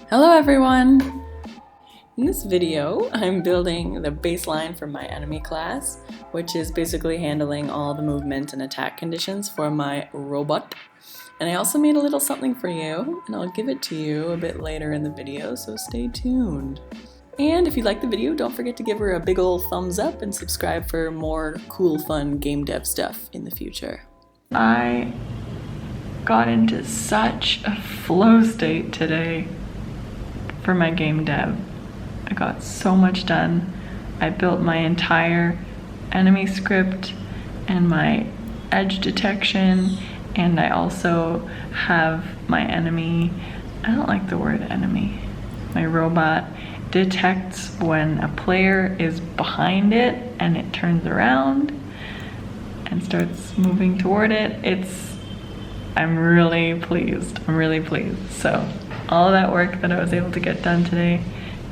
Hello everyone! In this video, I'm building the baseline for my enemy class, which is basically handling all the movement and attack conditions for my robot. And I also made a little something for you, and I'll give it to you a bit later in the video, so stay tuned. And if you like the video, don't forget to give her a big ol' thumbs up and subscribe for more cool, fun game dev stuff in the future. I got into such a flow state today for my game dev. I got so much done. I built my entire enemy script and my edge detection, and I also have my enemy, I don't like the word enemy, my robot detects when a player is behind it and it turns around and starts moving toward it. I'm really pleased. So all of that work that I was able to get done today,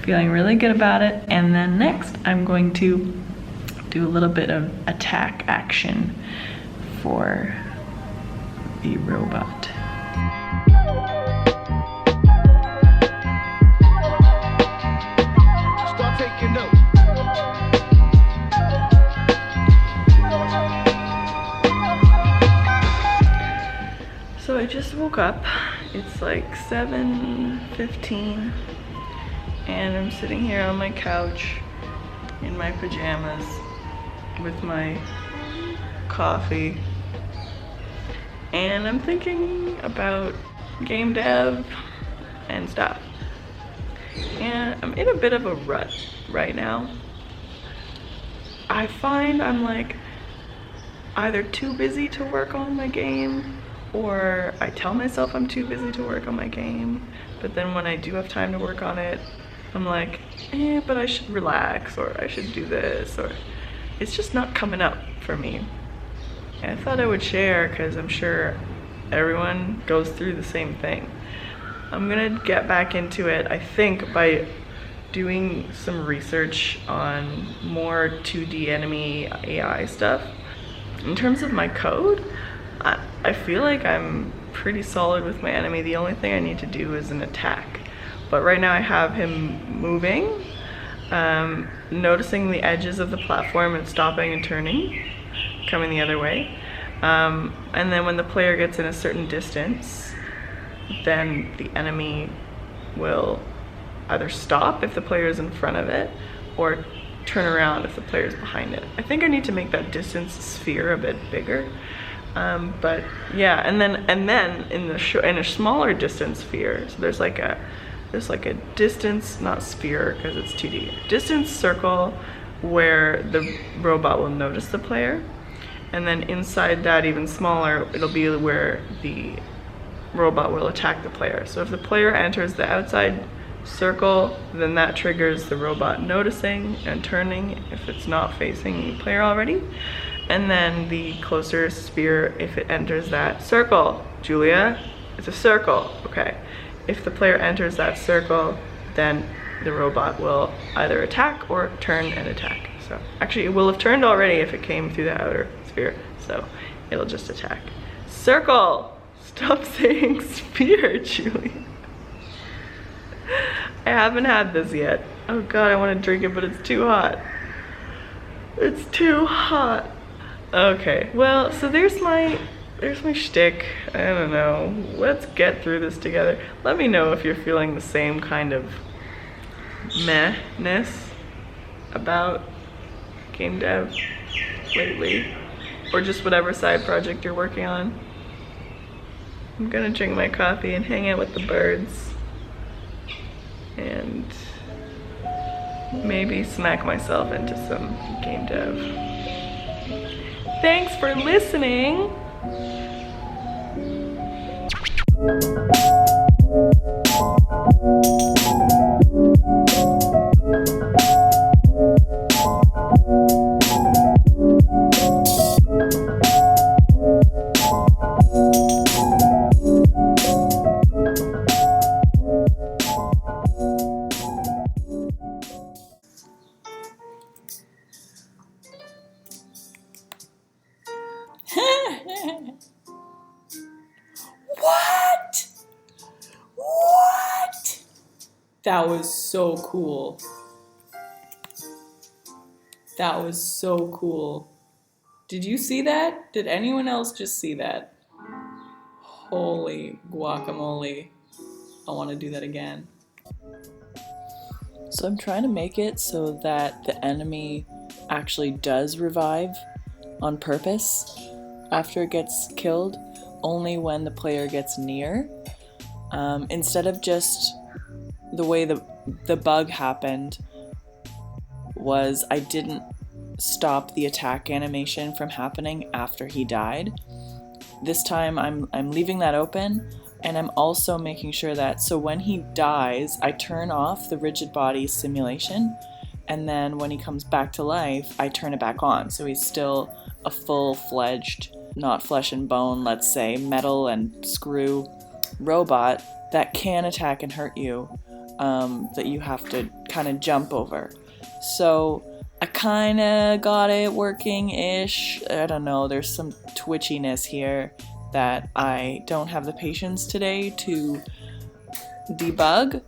feeling really good about it. And then next I'm going to do a little bit of attack action for the robot. Start taking note. So I just woke up. It's like 7:15 and I'm sitting here on my couch in my pajamas with my coffee, and I'm thinking about game dev and stuff. And I'm in a bit of a rut right now. I find I'm like either too busy to work on my game, or I tell myself I'm too busy to work on my game, but then when I do have time to work on it, I'm like, but I should relax, or I should do this, or it's just not coming up for me. And I thought I would share because I'm sure everyone goes through the same thing. I'm gonna get back into it, I think, by doing some research on more 2D enemy AI stuff. In terms of my code, I feel like I'm pretty solid with my enemy. The only thing I need to do is an attack. But right now I have him moving, noticing the edges of the platform and stopping and turning, coming the other way. And then when the player gets in a certain distance, then the enemy will either stop if the player is in front of it, or turn around if the player is behind it. I think I need to make that distance sphere a bit bigger. But yeah, and then in a smaller distance sphere, so there's like a distance, not sphere because it's 2D, distance circle where the robot will notice the player, and then inside that, even smaller, it'll be where the robot will attack the player. So if the player enters the outside circle, then that triggers the robot noticing and turning if it's not facing the player already. And then the closer sphere, if it enters that circle. Julia, it's a circle, okay. If the player enters that circle, then the robot will either attack or turn and attack. So actually it will have turned already if it came through the outer sphere, so it'll just attack. Circle! Stop saying sphere, Julia. I haven't had this yet. Oh god, I want to drink it, but it's too hot. It's too hot. Okay, well, so there's my shtick. I don't know. Let's get through this together. Let me know if you're feeling the same kind of meh-ness about game dev lately, or just whatever side project you're working on. I'm gonna drink my coffee and hang out with the birds, and maybe smack myself into some game dev. Thanks for listening. What? That was so cool. That was so cool. Did you see that? Did anyone else just see that? Holy guacamole. I want to do that again. So I'm trying to make it so that the enemy actually does revive on purpose after it gets killed, only when the player gets near. Instead of just the way the bug happened was I didn't stop the attack animation from happening after he died. This time I'm leaving that open, and I'm also making sure that so when he dies, I turn off the rigid body simulation, and then when he comes back to life, I turn it back on. So he's still a full-fledged, not flesh and bone, let's say, metal and screw robot that can attack and hurt you, that you have to kind of jump over. So I kind of got it working-ish. I don't know, there's some twitchiness here that I don't have the patience today to debug,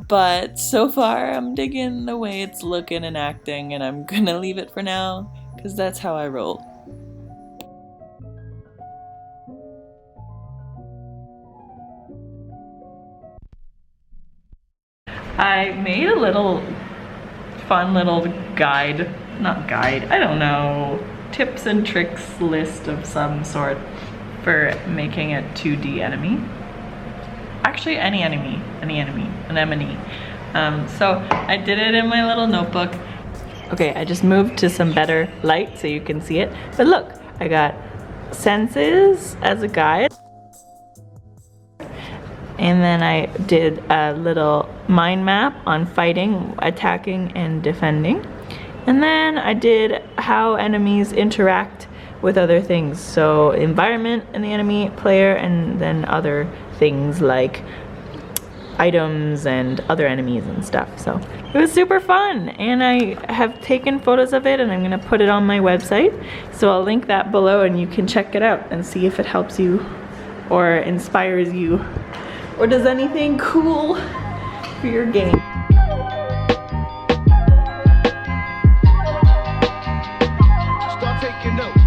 but so far I'm digging the way it's looking and acting, and I'm gonna leave it for now, because that's how I roll. I made a little fun little guide, not guide, I don't know, tips and tricks list of some sort for making a 2D enemy. Actually, any enemy, an anemone. So I did it in my little notebook. Okay, I just moved to some better light so you can see it. But look, I got senses as a guide. And then I did a little mind map on fighting, attacking, and defending. And then I did how enemies interact with other things. So environment and the enemy player, and then other things like items and other enemies and stuff. So it was super fun, and I have taken photos of it and I'm gonna put it on my website. So I'll link that below and you can check it out and see if it helps you or inspires you or does anything cool for your game. Start taking notes.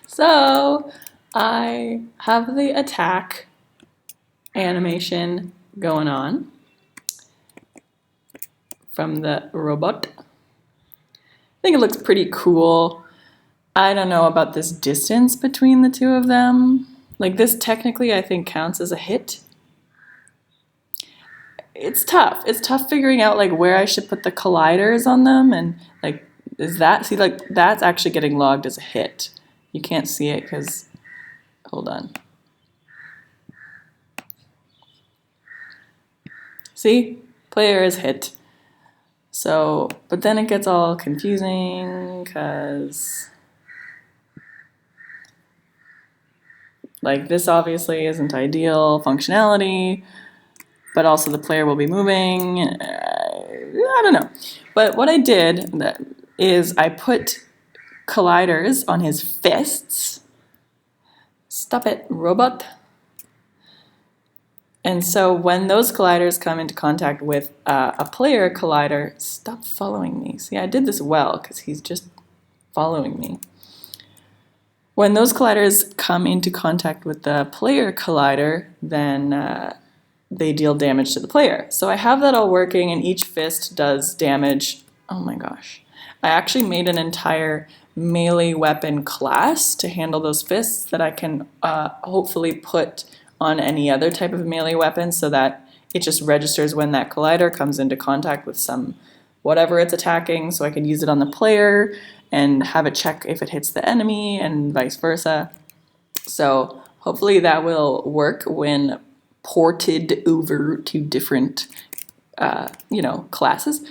So I have the attack animation going on from the robot. I think it looks pretty cool. I don't know about this distance between the two of them. Like, this technically I think counts as a hit. It's tough. It's tough figuring out like where I should put the colliders on them, and like, is that, see, like that's actually getting logged as a hit. You can't see it because, hold on. See, player is hit. So, but then it gets all confusing because like this obviously isn't ideal functionality, but also the player will be moving. I don't know. But what I did is I put colliders on his fists. Stop it, robot. And so when those colliders come into contact with a player collider, stop following me. See, I did this well because he's just following me. When those colliders come into contact with the player collider, then they deal damage to the player. So I have that all working, and each fist does damage. Oh my gosh. I actually made an entire melee weapon class to handle those fists that I can hopefully put on any other type of melee weapon so that it just registers when that collider comes into contact with some whatever it's attacking, so I can use it on the player and have it check if it hits the enemy and vice versa. So hopefully that will work when ported over to different classes.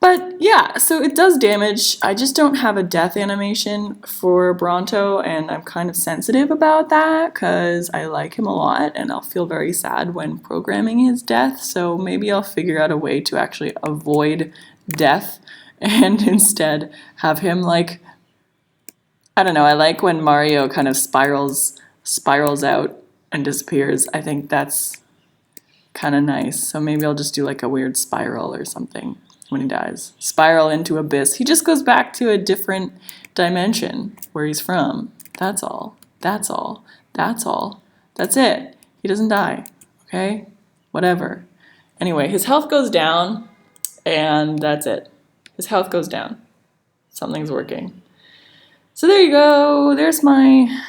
But yeah, so it does damage. I just don't have a death animation for Bronto, and I'm kind of sensitive about that because I like him a lot and I'll feel very sad when programming his death. So maybe I'll figure out a way to actually avoid death and instead have him like, I don't know, I like when Mario kind of spirals out and disappears. I think that's kind of nice. So maybe I'll just do like a weird spiral or something when he dies. Spiral into abyss. He just goes back to a different dimension where he's from. That's all. That's all. That's all. That's it. He doesn't die. Okay? Whatever. Anyway, his health goes down and that's it. His health goes down. Something's working. So there you go. There's my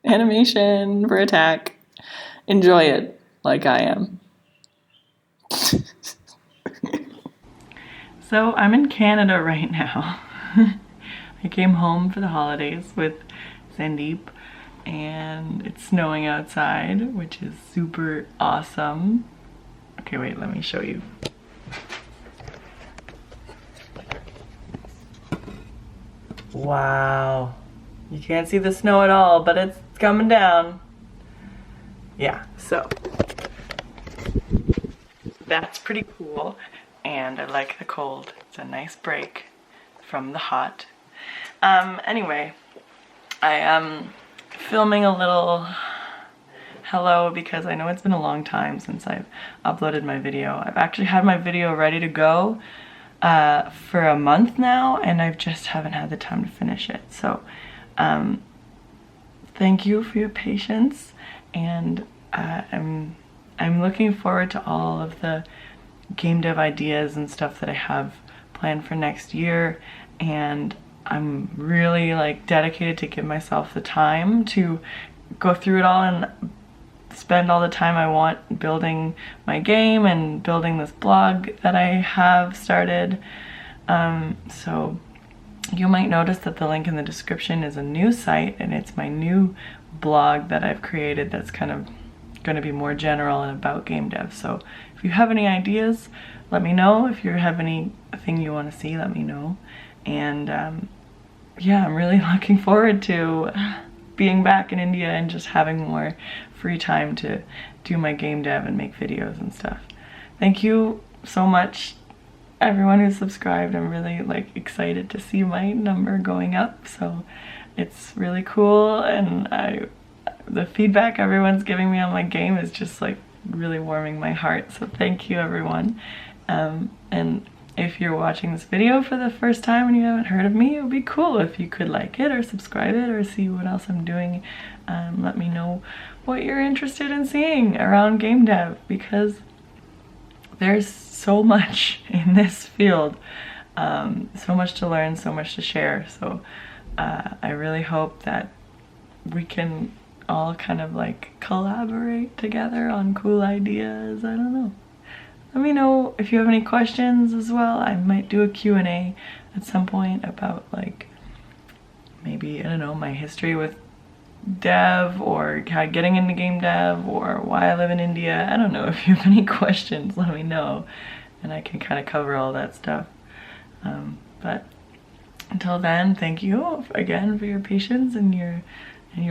animation for attack. Enjoy it like I am. So I'm in Canada right now. I came home for the holidays with Sandeep and it's snowing outside, which is super awesome. Okay, wait, let me show you. Wow. You can't see the snow at all, but it's coming down. Yeah, so that's pretty cool, and I like the cold. It's a nice break from the hot. Anyway, I am filming a little hello because I know it's been a long time since I've uploaded my video. I've actually had my video ready to go for a month now, and I just haven't had the time to finish it. So thank you for your patience, and I'm looking forward to all of the game dev ideas and stuff that I have planned for next year, and I'm really like dedicated to give myself the time to go through it all and spend all the time I want building my game and building this blog that I have started. So you might notice that the link in the description is a new site, and it's my new blog that I've created that's kind of going to be more general and about game dev. So if you have any ideas, let me know. If you have anything you want to see, let me know. And yeah, I'm really looking forward to being back in India and just having more free time to do my game dev and make videos and stuff. Thank you so much, everyone who's subscribed. I'm really like excited to see my number going up, so it's really cool, and the feedback everyone's giving me on my game is just like really warming my heart, so thank you everyone. And if you're watching this video for the first time and you haven't heard of me, it would be cool if you could like it or subscribe it or see what else I'm doing. Let me know what you're interested in seeing around game dev, because there's so much in this field, so much to learn, so much to share. So I really hope that we can all kind of like collaborate together on cool ideas. I don't know. Let me know if you have any questions as well. I might do a Q&A at some point about like maybe, I don't know, my history with dev or how getting into game dev or why I live in India. I don't know. If you have any questions, let me know and I can kind of cover all that stuff. But until then, thank you again for your patience and your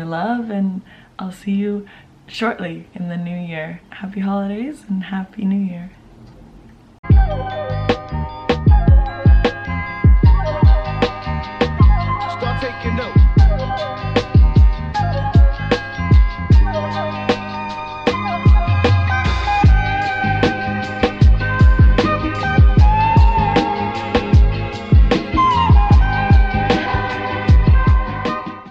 love, and I'll see you shortly in the new year. Happy holidays and happy new year.